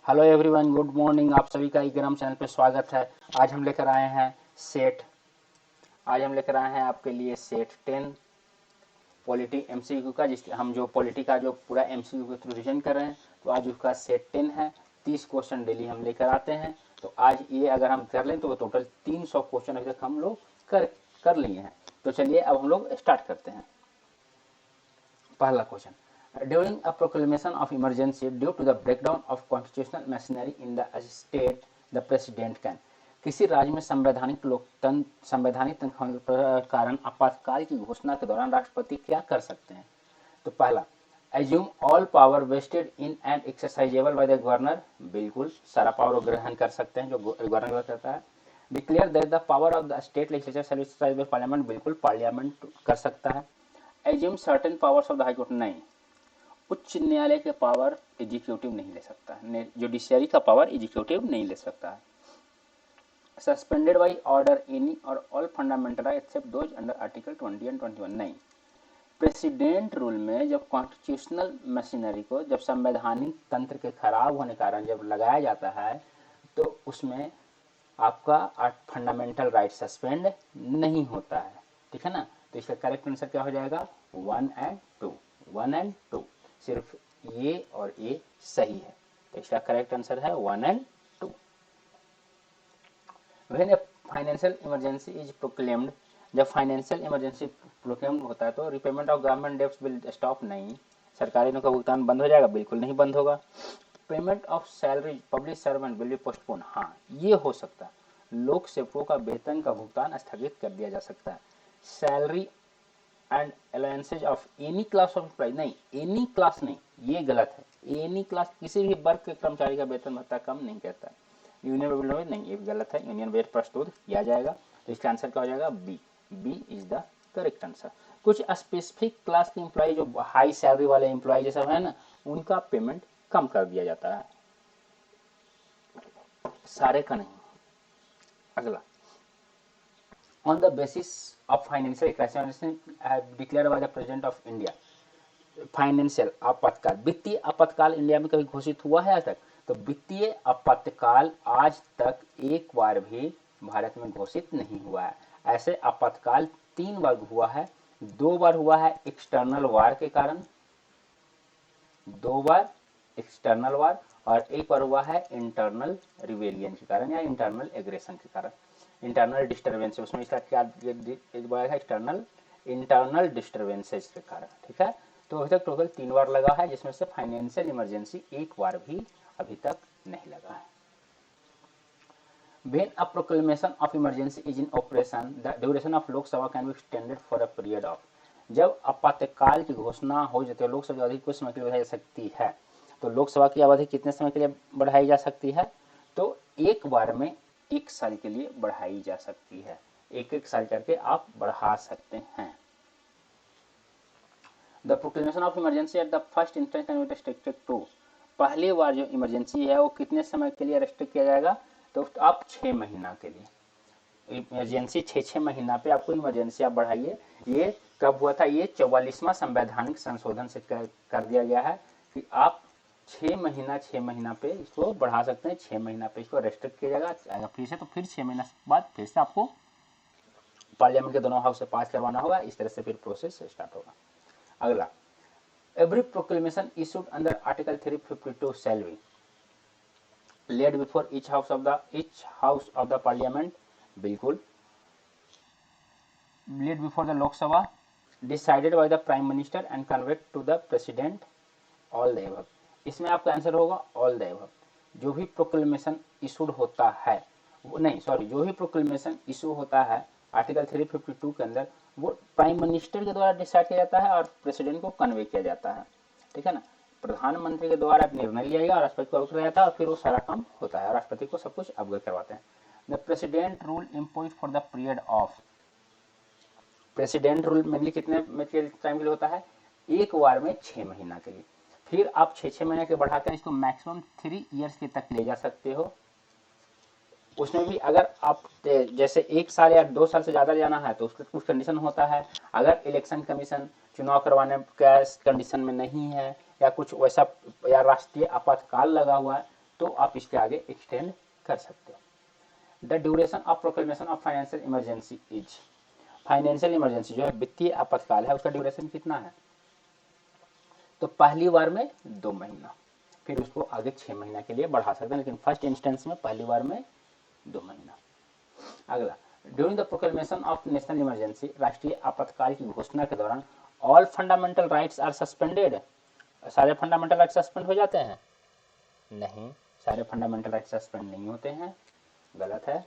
Hello everyone, good morning. आप सभी का इकराम चैनल पे स्वागत है। आज हम लेकर आए हैं सेट आज हम लेकर आए हैं आपके लिए सेट 10 पॉलिटी एमसीक्यू का, जिसके हम जो पॉलिटी का जो पूरा एमसीक्यू के थ्रू रिविजन कर रहे हैं। तो आज उसका सेट 10 है। 30 क्वेश्चन डेली हम लेकर आते हैं। तो आज ये अगर हम कर लें तो टोटल 300 क्वेश्चन अभी तक हम लोग कर लिए हैं। तो चलिए अब हम लोग स्टार्ट करते हैं। पहला question, during a proclamation of emergency due to the breakdown of constitutional machinery in the state, the president can। किसी राज्य में संवैधानिक तंत्र के कारण आपातकाल की घोषणा के दौरान राष्ट्रपति क्या कर सकते हैं? तो पहला, assume all power vested in and exercisable by the governor. बिल्कुल सारा पावर ग्रहण कर सकते हैं जो गवर्नर करता है। Declare that the power of the state legislature shall be exercised by parliament. बिल्कुल पार्लियामेंट कर सकता है। Assume certain powers of the high court. नहीं, उच्च न्यायालय के पावर एग्जीक्यूटिव नहीं ले सकता है। जुडिशियरी का पावर एग्जीक्यूटिव नहीं ले सकता है। Suspended by order any or all fundamental right except those under article 20 and 21। नहीं, प्रेसिडेंट रूल में जब कॉन्स्टिट्यूशनल मशीनरी को जब संवैधानिक तंत्र के खराब होने के कारण जब लगाया जाता है तो उसमें आपका फंडामेंटल राइट सस्पेंड नहीं होता है। ठीक है ना। तो इसका करेक्ट आंसर क्या हो जाएगा? 1 एंड 2। 1 एंड 2, सिर्फ ये और ये सही है। तो इसका करेक्ट आंसर है 1 and 2। When a financial emergency is proclaimed, जब फाइनेंशियल इमरजेंसी प्रोक्लेम्ड होता है तो repayment of government debts will stop. नहीं, सरकारी ऋणों का भुगतान बंद हो जाएगा। बिल्कुल नहीं बंद होगा। Payment of salary public servant will be postpone. हाँ, ये हो सकता है। लोक सेवकों का वेतन का भुगतान स्थगित कर दिया जा सकता है। Salary and allowances of any class of employee. नहीं, एनी क्लास नहीं, ये गलत है। एनी क्लास किसी भी वर्ग के कर्मचारी का वेतन भत्ता कम नहीं कहता है। यूनियन वेज नहीं, ये गलत है। यूनियन वेज प्रस्तुत किया जाएगा। तो इसका आंसर क्या हो जाएगा? B. B is the correct answer. कुछ स्पेसिफिक क्लास के एम्प्लॉय जो हाई सैलरी वाले एम्प्लॉय जैसा है ना, उनका पेमेंट कम कर दिया जाता है, सारे का नहीं। अगला, on the basis of financial crisis declared by the president of India। Financial आपातकाल, वित्तीय आपातकाल इंडिया में कभी घोषित हुआ है आज तक? तो वित्तीय आपातकाल आज तक एक बार भी भारत में घोषित नहीं हुआ है। ऐसे आपातकाल 3 बार हुआ है। 2 बार हुआ है एक्सटर्नल वार के कारण, 2 बार एक्सटर्नल वार, और 1 बार हुआ है इंटरनल रिवेलियन के कारण या इंटरनल एग्रेशन के कारण, इंटरनल डिस्टर्बेंस। उसमें इसका क्या है? इंटरनल डिस्टर्बेंसेस के कारण। ठीक है। तो अभी तक टोटल 3 बार लगा है, जिसमें से फाइनेंशियल इमरजेंसी 1 बार भी अभी तक नहीं लगा है। When a proclamation of emergency is in operation, the duration of Lok Sabha can be extended for a period of। जब आपातकाल की घोषणा हो जाती है, लोकसभा की अवधि कुछ समय के लिए बढ़ाई जा सकती है। तो लोकसभा की अवधि कितने समय के लिए बढ़ाई जा सकती है? तो एक बार में 1 साल के लिए बढ़ाई जा सकती है। 1-1 साल करके आप बढ़ा सकते हैं। The proclamation of emergency at the first instance can be restricted to. पहली बार जो इमरजेंसी है वो कितने समय के लिए रेस्ट्रिक्ट किया जाएगा? तो आप 6 महीना के लिए इमरजेंसी, 6 महीना पे आपको इमरजेंसी आप बढ़ाइए। ये कब हुआ था? ये 44वां संवैधानिक संशोधन से कर दिया गया है कि आप 6 महीना पे इसको बढ़ा सकते हैं। 6 महीना पे इसको रेस्ट्रिक्ट किया जाएगा फिर से। तो फिर 6 महीना बाद फिर से आपको पार्लियामेंट के दोनों हाउस से पास करवाना होगा। इस तरह से फिर प्रोसेस स्टार्ट होगा। अगला, every proclamation issued under article 352 shall be laid before each house of the parliament। बिल्कुल। laid before the Lok Sabha, decided by the prime minister and conveyed to the president। all the above। इसमें आपका answer होगा all the above। जो भी proclamation issued होता है, जो भी प्रोक्लेमेशन इशू होता है आर्टिकल 352 के अंदर, वो प्राइम मिनिस्टर के द्वारा डिसाइड किया जाता है और प्रेसिडेंट को कन्वे किया जाता है। ठीक है ना। प्रधानमंत्री के द्वारा निर्णय लिया जाएगा और राष्ट्रपति को अवगत कराया जाता है, और फिर वो सारा काम होता है और राष्ट्रपति को सब कुछ अवगत करवाते हैं। The president rule impose for the period of. President rule mainly कितने टाइम के लिए होता है? 1 बार में 6 महीना के लिए। फिर आप 6 महीने के बढ़ाते हैं, इसको मैक्सिमम 3 ईयर्स के तक ले जा सकते हो। उसमें भी अगर आप जैसे 1 साल या 2 साल से ज्यादा जाना है तो उसका कुछ कंडीशन होता है। अगर इलेक्शन कमीशन चुनाव करवाने का कंडीशन में नहीं है या कुछ वैसा, या राष्ट्रीय आपातकाल लगा हुआ है, तो आप इसके आगे एक्सटेंड कर सकते हो। The duration of proclamation of financial emergency is, financial emergency जो है वित्तीय आपातकाल है, उसका ड्यूरेशन कितना है? तो पहली बार में 2 महीना, फिर उसको आगे 6 महीना के लिए बढ़ा सकते हैं, लेकिन फर्स्ट इंस्टेंस में पहली बार में 2 महीना। अगला, during the proclamation of national emergency, राष्ट्रीय आपातकाल की घोषणा के दौरान all fundamental rights are suspended, सारे फंडामेंटल राइट सस्पेंड हो जाते हैं? नहीं, सारे फंडामेंटल राइट सस्पेंड नहीं होते हैं, गलत है।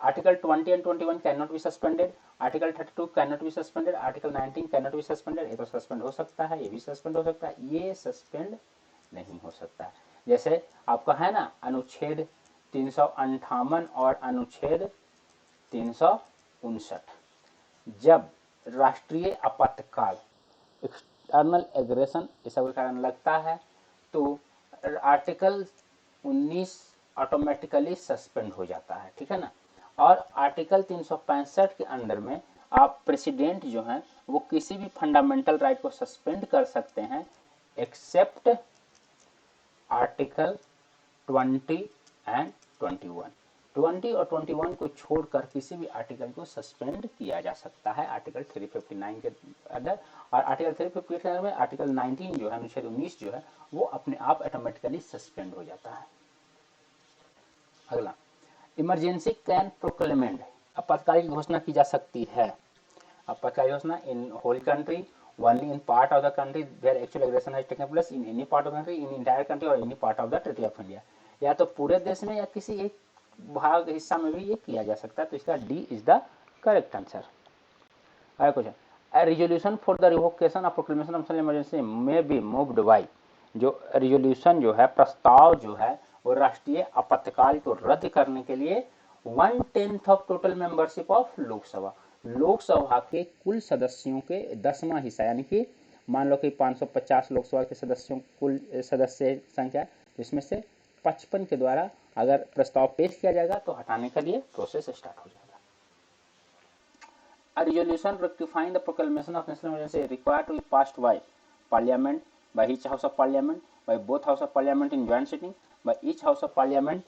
Article 20 and 21 can not be suspended, article 32 can not be suspended, article 19 can not be suspended. ये तो सस्पेंड हो सकता है, ये भी सस्पेंड हो सकता है, ये सस्पेंड नहीं हो सकता। जैसे आपका है ना अनुच्छेद 358 और अनुच्छेद 359, जब राष्ट्रीय आपातकाल एक्सटर्नल एग्रेशन इस सब के कारण लगता है तो आर्टिकल 19 ऑटोमेटिकली सस्पेंड हो जाता है, ठीक है ना। और आर्टिकल 365 के अंदर में आप प्रेसिडेंट जो है वो किसी भी फंडामेंटल राइट को सस्पेंड कर सकते हैं एक्सेप्ट आर्टिकल 20 एंड 21। 20 और 21 को छोड़कर किसी भी आर्टिकल को सस्पेंड किया जा सकता है आर्टिकल 359 के अंदर। और आर्टिकल 358 के अंदर में आर्टिकल 19 जो है, अनुच्छेद 19 जो है, वो अपने आप ऑटोमेटिकली सस्पेंड हो जाता है। अगला, इमरजेंसी कैन प्रोक्लेमेंट, आपातकाल की घोषणा की जा सकती है। आपातकाल घोषणा in whole country, only in part of the country where actual aggression has taken place, in any part of the country, in entire country or any part of the territory of India। या तो पूरे देश में या किसी एक भाग हिस्सा में भी ये किया जा सकता है, तो इसका D is the correct answer. अगला question, a resolution for the revocation of proclamation of national emergency may be moved by, जो रिजोल्यूशन जो है, प्रस्ताव जो है, वो राष्ट्रीय आपातकाल को रद्द करने के लिए 1/10 of total membership of Lok Sabha, Lok Sabha के कुल सदस्यों के 10वां हिस्सा, यानी कि मान लो कि 550 लोकसभा के सदस्यों कुल सदस्य संख्या, तो इसमें से 55 के द्वारा अगर प्रस्ताव पेश किया जाएगा तो हटाने के लिए प्रोसेस स्टार्ट हो जाएगा। A resolution rectifying the proclamation of national emergency required to be passed by Parliament, by each House of Parliament, by both House of Parliament in joint sitting, by each House of Parliament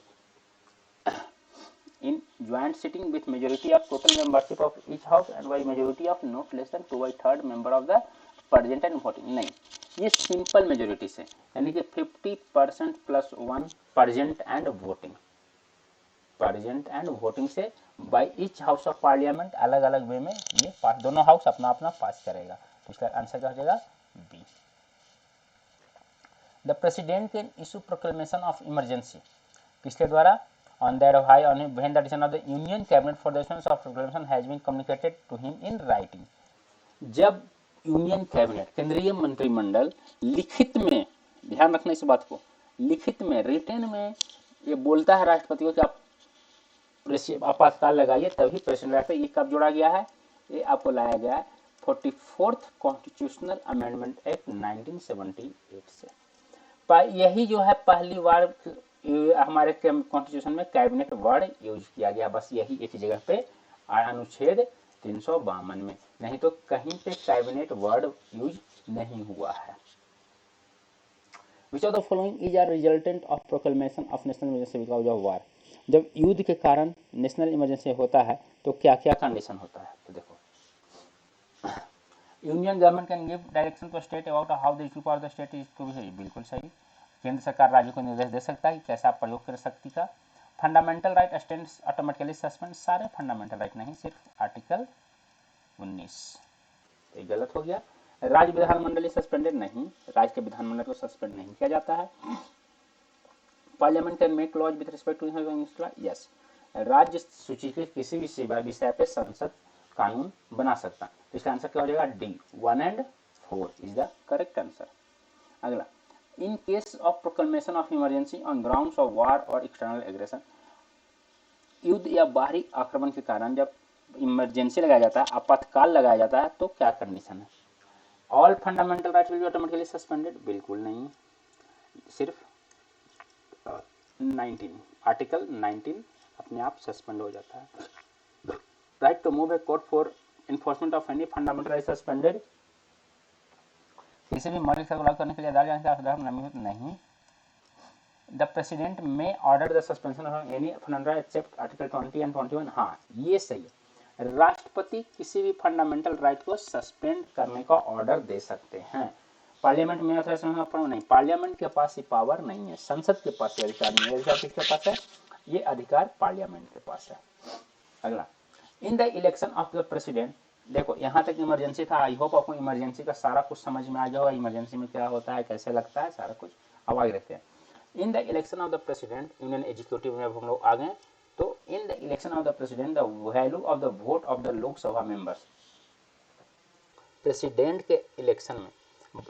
in joint sitting with majority of total membership of each house and by majority of not less than 2/3 member of the present and voting। नहीं, ये simple majority से, यानी कि 50% plus 1 present and voting, present and voting से by each house of parliament अलग अलग वे में ये पास, दोनों हाउस अपना अपना पास करेगा, तो इसका आंसर क्या हो जाएगा? B. The president can issue proclamation of emergency, किसके द्वारा? on that high on when the decision of the union cabinet for the issuance of proclamation has been communicated to him in writing। जब union cabinet, केंद्रीय मंत्रिमंडल लिखित में, ध्यान रखना इस बात को, लिखित में, रिटन में ये बोलता है राष्ट्रपति को कि आप आपातकाल लगाइए, तभी प्रेसिडेंट रहता है। ये कब जोड़ा गया है? ये आपको लाया गया है 44th कॉन्स्टिट्यूशनल अमेंडमेंट एक्ट 1978 से। यही जो है पहली बार हमारे कॉन्स्टिट्यूशन में कैबिनेट वर्ड यूज किया गया, बस यही एक जगह पे अनुच्छेद 352 में, नहीं तो कहीं पे कैबिनेट वर्ड यूज नहीं हुआ है। Which of the following is a resultant of proclamation of national emergency because of war? जब युद्ध के कारण नेशनल इमरजेंसी होता है तो क्या क्या कंडीशन होता है? तो देखो, union government can give direction to state about how the use of the state is to be, बिल्कुल सही। केंद्र सरकार राज्य को निर्देश दे सकता है कि कैसा प्रयोग कर सकती का। Fundamental right stands automatically suspend, सारे फंडामेंटल राइट नहीं, सिर्फ आर्टिकल 19, तो गलत हो गया। राज्य विधानमंडल सस्पेंडेड नहीं, राज्य के विधानमंडल को सस्पेंड नहीं किया जाता है। Parliament can make laws with respect to, yes, राज्य सूची के किसी भी विषय पे संसद कानून बना सकता है, तो इसका आंसर क्या हो जाएगा? D, 1 and 4 is the correct answer. अगला, in case of proclamation of emergency on grounds of war और एक्सटर्नल एग्रेशन, युद्ध या बाहरी आक्रमण के कारण जब इमरजेंसी लगाया जाता है, आपातकाल लगाया जाता है, तो क्या कंडीशन है? All fundamental rights will be automatically suspended, बिल्कुल नहीं, सिर्फ 19, आर्टिकल 19 अपने आप सस्पेंड हो जाता है। Right to move a court for enforcement of any fundamental right suspended, किसी भी मौलिक हक लागू करने के लिए अदालत नहीं। The president may order the suspension of any fundamental except article 20 and 21। हाँ ये सही है, राष्ट्रपति किसी भी फंडामेंटल राइट को सस्पेंड करने का ऑर्डर दे सकते हैं। पार्लियामेंट में नहीं, पार्लियामेंट के पास ये पावर नहीं है, संसद के पास ये अधिकार नहीं है। अधिकार किसके पास है? ये अधिकार पार्लियामेंट के पास है। अगला, इन the election of the president, देखो यहाँ तक इमरजेंसी था। आई होप आपको इमरजेंसी का सारा कुछ समझ में आ गया होगा, इमरजेंसी में क्या होता है, कैसे लगता है, सारा कुछ। अब आगे देखते हैं। इन the election of the president, union executive में हम लोग आ गए। तो इन the election of the president the value of the vote of the Lok Sabha members, president के इलेक्शन में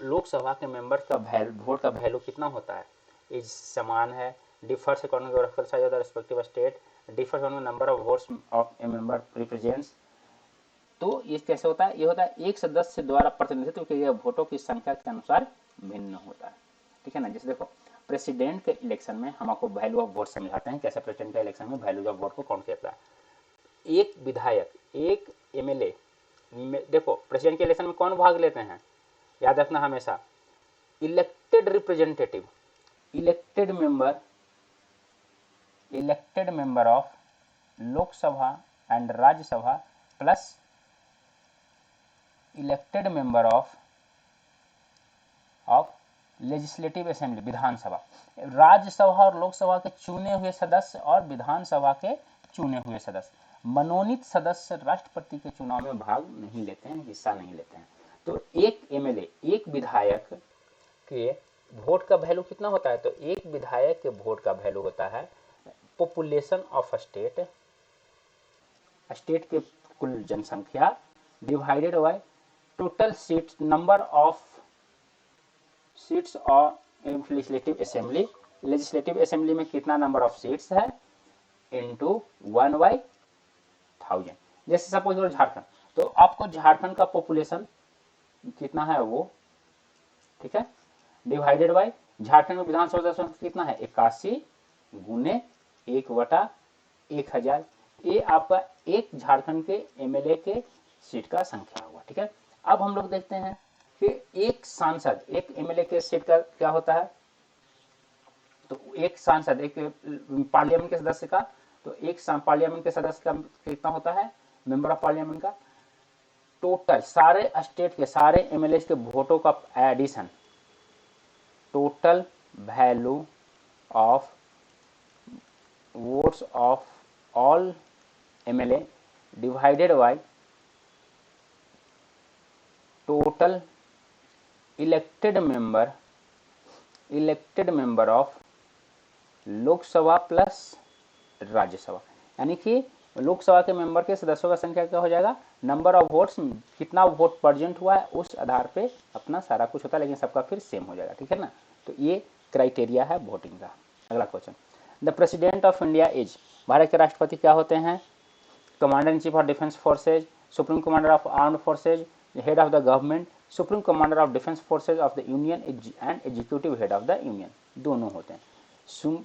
लोकसभा के मेंबर का वोट का वैल्यू कितना होता है, इज समान है, differs according to geographical size of the respective state, differs on number of votes of a member represents. तो ये कैसे होता है? ये होता है एक सदस्य द्वारा प्रतिनिधित्व किए गए वोटों की संख्या के अनुसार भिन्न होता है, ठीक है ना। जैसे देखो प्रेसिडेंट के इलेक्शन में हम आपको वैल्यू ऑफ वोट समझाते हैं, कैसे प्रेसिडेंट के इलेक्शन में वैल्यू ऑफ वोट को काउंट करता है। एक विधायक, एक एमएलए, देखो प्रेसिडेंट के इलेक्शन में कौन भाग लेते हैं, याद रखना हमेशा, elected representative, elected member of Lok Sabha and Rajya Sabha plus elected member of legislative assembly, Vidhan Sabha. Rajya Sabha और लोकसभा के चुने हुए सदस्य और विधानसभा के चुने हुए सदस्य, मनोनीत सदस्य राष्ट्रपति के चुनाव में भाग नहीं लेते हैं, हिस्सा नहीं लेते हैं। तो एक एमएलए, एक विधायक के वोट का वैल्यू कितना होता है? तो एक विधायक के वोट का वैल्यू होता है पॉपुलेशन ऑफ स्टेट, स्टेट के कुल जनसंख्या divided by total seats, number of seats और लेजिस्लेटिव असेंबली, लेजिस्लेटिव असेंबली में कितना नंबर ऑफ सीट्स है, इनटू 1/1000। जैसे सपोज करो झारखंड, तो आपको झारखंड का पॉपुलेशन कितना है वो, ठीक है, डिवाइडेड बाय झारखंड में विधानसभा सदस्य कितना है, 81 गुने 1/1000। ये आपका एक झारखंड के एमएलए के सीट का संख्या हुआ, ठीक है। अब हम लोग देखते हैं कि एक सांसद, एक एमएलए के सीट का क्या होता है। तो एक सांसद, एक पार्लियामेंट के सदस्य का, तो एक पार्लियामेंट के सदस्य का कितना होता है, मेंबर ऑफ पार्लियामेंट का, टोटल सारे स्टेट के सारे एमएलए के वोटों का addition, total value of votes of all MLA divided by total elected member of Lok Sabha plus Rajya Sabha. यानी कि लोकसभा के मेंबर के सदस्यों का संख्या क्या हो जाएगा, नंबर ऑफ वोट्स, कितना वोट प्रेजेंट हुआ है उस आधार पे अपना सारा कुछ होता है, लेकिन सबका फिर सेम हो जाएगा, ठीक है ना। तो ये क्राइटेरिया है वोटिंग का। अगला question, the president of India is, Bharat के राष्ट्रपति क्या होते हैं, commander in chief of defence forces, supreme commander of armed forces, head of the government, supreme commander of defence forces of the union and executive head of the union, दोनों होते हैं।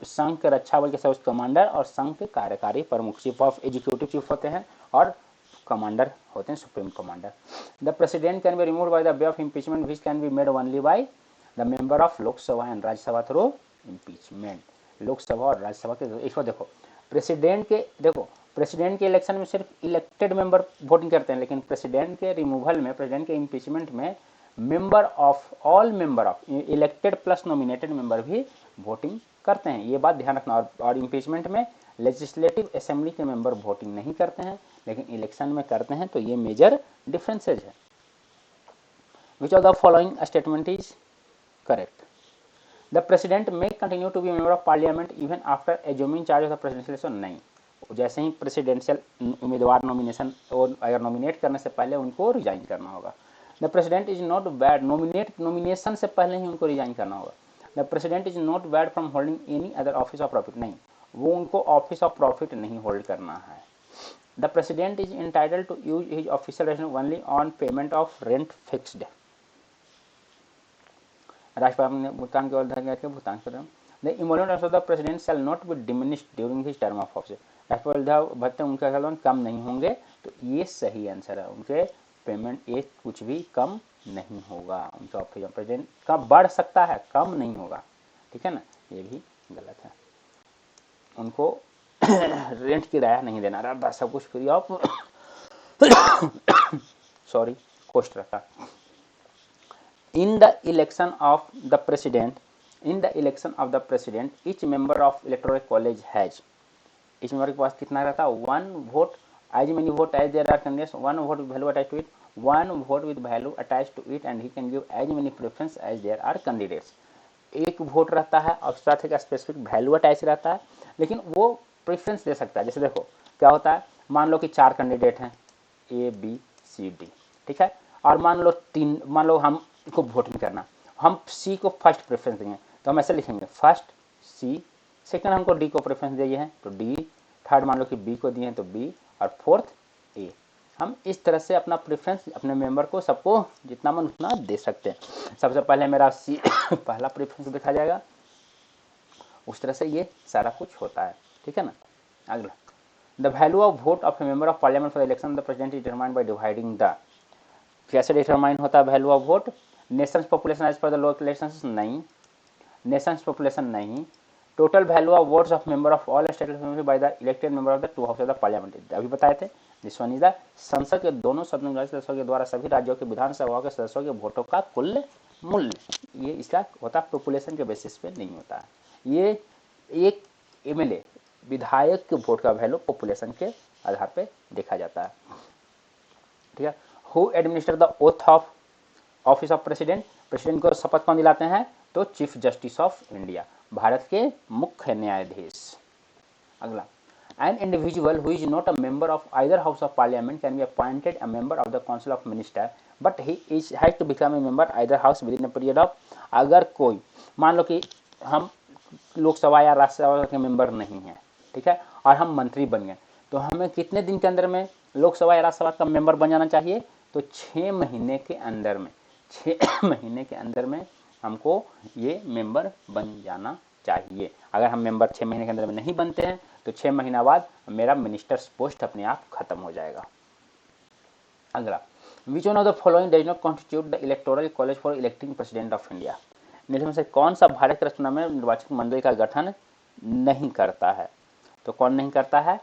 संघ के रक्षा बल के सर्वोच्च कमांडर और संघ के कार्यकारी प्रमुख, चीफ ऑफ एग्जीक्यूटिव चीफ होते हैं और कमांडर होते हैं supreme commander. The president can be removed by the way of impeachment which can be made only by the member of Lok Sabha and Rajya Sabha through impeachment. Lok Sabha और राज्यसभा के इसको देखो, प्रेसिडेंट के इलेक्शन में सिर्फ इलेक्टेड मेंबर वोटिंग करते हैं, लेकिन प्रेसिडेंट के रिमूवल में, प्रेसिडेंट के इम्पीचमेंट में member of all member of elected plus nominated member भी वोटिंग करते हैं, ये बात ध्यान रखना। और इम्पीचमेंट में लेजिस्लेटिव असेंबली के मेंबर वोटिंग नहीं करते हैं, लेकिन इलेक्शन में करते हैं, तो ये मेजर डिफरेंसेज है। Which of the following statement is correct, the president may continue to be member of parliament even after assuming charge of the presidential, नहीं, जैसे ही प्रेसिडेंशियल उम्मीदवार नॉमिनेशन और अगर नॉमिनेट करने से पहले उनको रिजाइन करना होगा। The president is not barred, nomination से पहले ही उनको रिजाइन करना होगा। The president is not barred from holding any other office of profit, नहीं, वो उनको ऑफिस ऑफ प्रॉफिट नहीं होल्ड करना है। The president is entitled to use his official residence only on payment of rent fixed, राष्ट्रपति ने भुगतान केवल धन के भुगतान कर रहे हैं। The emoluments of the president shall not be diminished during his term of office, राष्ट्रपति भत्ते उनके काल कम नहीं होंगे, तो ये सही आंसर है, उनके पेमेंट एक कुछ भी कम नहीं होगा, उनका ऑफिस प्रेसिडेंट का बढ़ सकता है, कम नहीं होगा, ठीक है ना, ये भी गलत है। उनको रेंट किराया नहीं देना रहता, सब कुछ फ्री ऑफ सॉरी कॉस्ट रहता। In the election of the president each member of electoral college has, इस मेंबर के पास कितना रहता है, 1 vote, as many vote as there are candidates, 1 vote with value attached to it, 1 vote with value attached to it and he can give as many preference as there are candidates. एक vote रहता है और साथ एक specific value attach रहता है, लेकिन वो प्रेफरेंस दे सकता है। जैसे देखो क्या होता है, मान लो कि 4 कैंडिडेट हैं A B C D, ठीक है, और मान लो हमको वोट नहीं करना, हम C को फर्स्ट प्रेफरेंस देंगे, तो हम ऐसे लिखेंगे फर्स्ट C, सेकंड हमको D को प्रेफरेंस दिए हैं तो D, थर्ड मान लो कि B को दिए हैं तो B, और फोर्थ A। हम इस तरह से अपना प्रेफरेंस अपने मेंबर को सबको जितना मन उतना दे सकते हैं। सबसे पहले मेरा C पहला प्रेफरेंस देखा जाएगा, उस तरह से ये सारा कुछ होता है, ठीक है ना। अगला, the value of vote of a member of parliament for the election of the president is determined by dividing the, कैसे डिटरमाइन होता है value of vote, nation's population as per the local elections, नहीं, nation's population नहीं, total value of votes of member of all state by the elected member of the 2 house of the parliament, अभी बताए थे। This one is the संसद के दोनों सदनों के सदस्यों के द्वारा सभी राज्यों के विधानसभा के सदस्यों के वोटों का कुल मूल्य, ये इसका होता है पॉपुलेशन के बेसिस पे नहीं होता है। ये एक एमएलए विधायक के वोट का वैल्यू पॉपुलेशन के आधार पे देखा जाता है, ठीक है। Who administer the oath of office of president, president को शपथ कौन दिलाते हैं, तो chief justice of India, Bharat के मुख्य न्यायाधीश। अगला, an individual who is not a member of either house of parliament can be appointed a member of the council of minister but he has to become a member either house within a period of, अगर कोई मान लो कि हम लोकसभा या राज्यसभा के member नहीं हैं, ठीक है, और हम मंत्री बन गए, तो हमें कितने दिन के अंदर में लोकसभा या राज्यसभा का मेंबर बन जाना चाहिए, तो 6 महीने के अंदर में, 6 महीने के अंदर में हमको ये मेंबर बन जाना चाहिए। अगर हम मेंबर 6 महीने के अंदर में नहीं बनते हैं तो 6 महीना बाद मेरा मिनिस्टर्स पोस्ट अपने आप खत्म हो जाएगा। अगला, which one of the following does not constitute the electoral college for electing president of India, निम्न में से कौन सा भारत के रचना में निर्वाचक मंडल का गठन नहीं करता है, तो कौन नहीं करता है,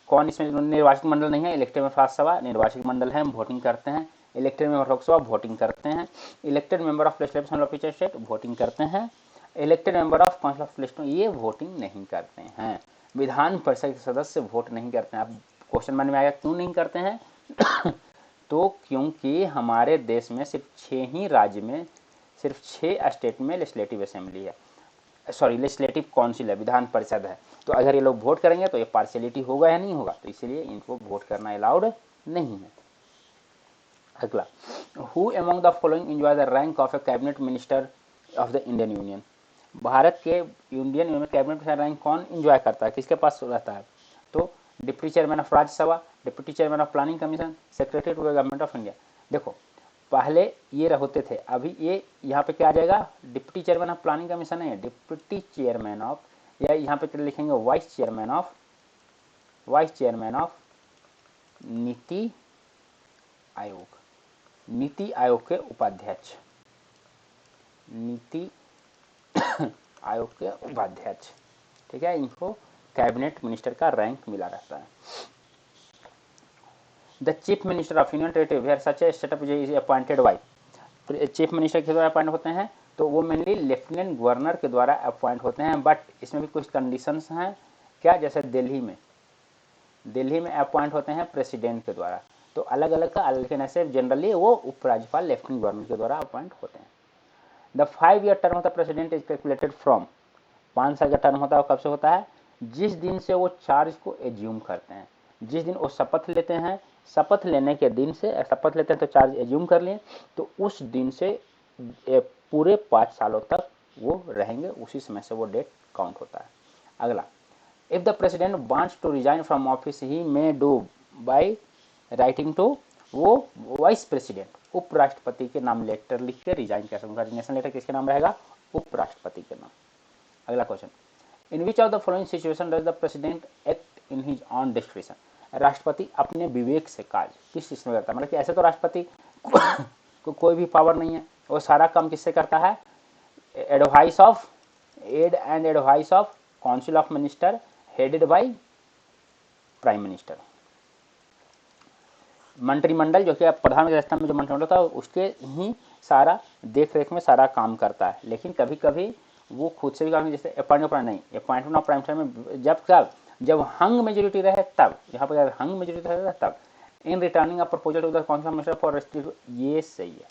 कौन इसमें निर्वाचक मंडल नहीं है, इलेक्टेड मेंबर राज्यसभा निर्वाचक मंडल है, हम वोटिंग करते हैं, इलेक्टेड मेंबर लोकसभा वोटिंग करते हैं, elected member of legislative of each state voting करते हैं, elected member of council of list ये वोटिंग नहीं करते हैं। विधान परिषद के सदस्य वोट नहीं करते हैं। अब क्वेश्चन मन में आएगा क्यों नहीं करते हैं तो क्योंकि हमारे देश में सिर्फ 6 ही राज्य में, सिर्फ 6 स्टेट में लेजिस्लेटिव असेंबली है, सॉरी लेजिस्लेटिव काउंसिल है, विधान परिषद है, तो अगर ये लोग वोट करेंगे तो ये पार्शियलिटी होगा या नहीं होगा, तो इसलिए इनको वोट करना अलाउड नहीं है। अगला, who among the following enjoy the rank of a cabinet minister of the Indian union, भारत के इंडियन यूनियन में कैबिनेट का रैंक कौन एंजॉय करता है, किसके पास रहता है, तो deputy chairman of Rajya Sabha, deputy chairman of planning commission, secretary to government of India. देखो पहले ये होते थे, अभी ये यहाँ पे क्या आ जाएगा, deputy chairman of planning commission है, डिप्टी चेयरमैन ऑफ, या यहाँ पे लिखेंगे vice chairman of NITI Aayog, NITI Aayog के उपाध्यक्ष, नीति आयोग के उपाध्यक्ष, ठीक है, इनको कैबिनेट मिनिस्टर का रैंक मिला रहता है। The chief minister of union territory where such a setup is appointed by, chief minister के द्वारा अपॉइंट होते हैं तो वो मेनली लेफ्टिनेंट गवर्नर के द्वारा अपॉइंट होते हैं, बट इसमें भी कुछ कंडीशंस हैं, क्या, जैसे दिल्ली में अपॉइंट होते हैं प्रेसिडेंट के द्वारा, तो अलग अलग का, लेकिन ऐसे जनरली वो उपराज्यपाल लेफ्टिनेंट गवर्नर के द्वारा अपॉइंट होते हैं। The 5-year term of the president is calculated from, 5 साल का टर्म होता है, कब से होता है, जिस दिन से वो चार्ज को एज्यूम करते हैं, जिस दिन वो शपथ लेते हैं, शपथ लेने के दिन से, शपथ लेते हैं तो चार्ज एज्यूम कर लिए, तो उस दिन से पूरे 5 सालों तक वो रहेंगे, उसी समय से वो डेट काउंट होता है। अगला, if the president wants to resign from office he may do by writing to, वो वाइस प्रेसिडेंट उपराष्ट्रपति के नाम लेटर लिख के रिजाइन कर सकता है। रिजाइनेशन लेटर किसके नाम रहेगा, उपराष्ट्रपति के नाम। अगला question, in which of the following situation does the president act in his on description, राष्ट्रपति अपने विवेक से कार्य किस चीज में करता है, मतलब कि ऐसे तो राष्ट्रपति को कोई भी पावर नहीं है, वो सारा काम किससे करता है, advice of aid and advice of council of minister headed by prime minister. मंत्रिमंडल जो कि प्रधानमंत्री राजस्थान में जो मंत्रिमंडल था उसके ही सारा देख रेख में सारा काम करता है, लेकिन कभी कभी वो खुद से भी काम, जैसे अपॉइंटमेंट नहीं, अपॉइंटमेंट ऑफ प्राइम मिनिस्टर में जब हंग मेजोरिटी रहे तब, यहाँ पर हंग मेजोरिटी रहे तब, in returning a proposal to the council of minister for ये सही है।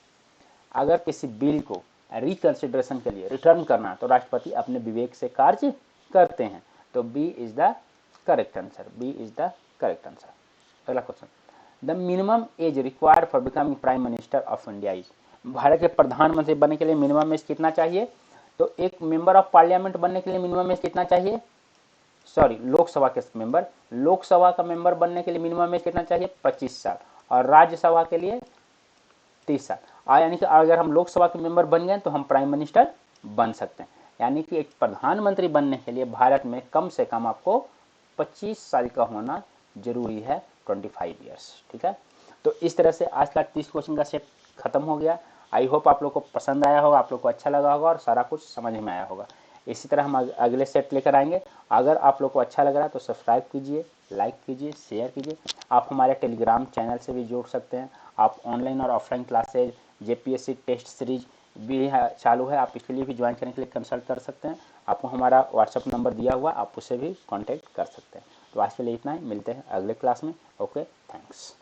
अगर किसी बिल को रिकंसिडरेशन के लिए रिटर्न करना तो राष्ट्रपति अपने विवेक से कार्य करते हैं। तो B is the correct answer, B is the correct answer. अगला question, the minimum age required for becoming prime minister of India is. Bharat के प्रधानमंत्री बनने के लिए मिनिमम एज कितना चाहिए? तो एक मेंबर ऑफ पार्लियामेंट बनने के लिए मिनिमम एज कितना चाहिए? सॉरी, लोकसभा के मेंबर, लोकसभा का मेंबर बनने के लिए मिनिमम एज कितना चाहिए? 25 साल, और राज्यसभा के लिए 30 साल। यानी कि अगर हम लोकसभा के मेंबर बन गए तो हम प्राइम मिनिस्टर बन सकते हैं। यानी कि एक प्रधानमंत्री बनने के लिए भारत में कम से कम आपको 25 साल का होना जरूरी है, 25 ईयर्स। ठीक है, तो इस तरह से आज का 30 क्वेश्चन का सेट खत्म हो गया। आई होप आप लोग को पसंद आया होगा, आप लोग को अच्छा लगा होगा और सारा कुछ समझ में आया होगा। इसी तरह हम अगले सेट लेकर आएंगे। अगर आप लोग को अच्छा लग रहा है तो सब्सक्राइब कीजिए, लाइक कीजिए, शेयर कीजिए। आप हमारे टेलीग्राम चैनल से भी जुड़ सकते हैं। आप ऑनलाइन और offline classes, JPSC test series भी चालू है, आप इसके लिए भी ज्वाइन करने के लिए कंसल्ट कर सकते हैं। आपको हमारा व्हाट्सअप नंबर दिया हुआ, आप उससे भी कांटेक्ट कर सकते हैं। तो आज के लिए इतना ही, मिलते हैं अगले क्लास में। Okay, thanks.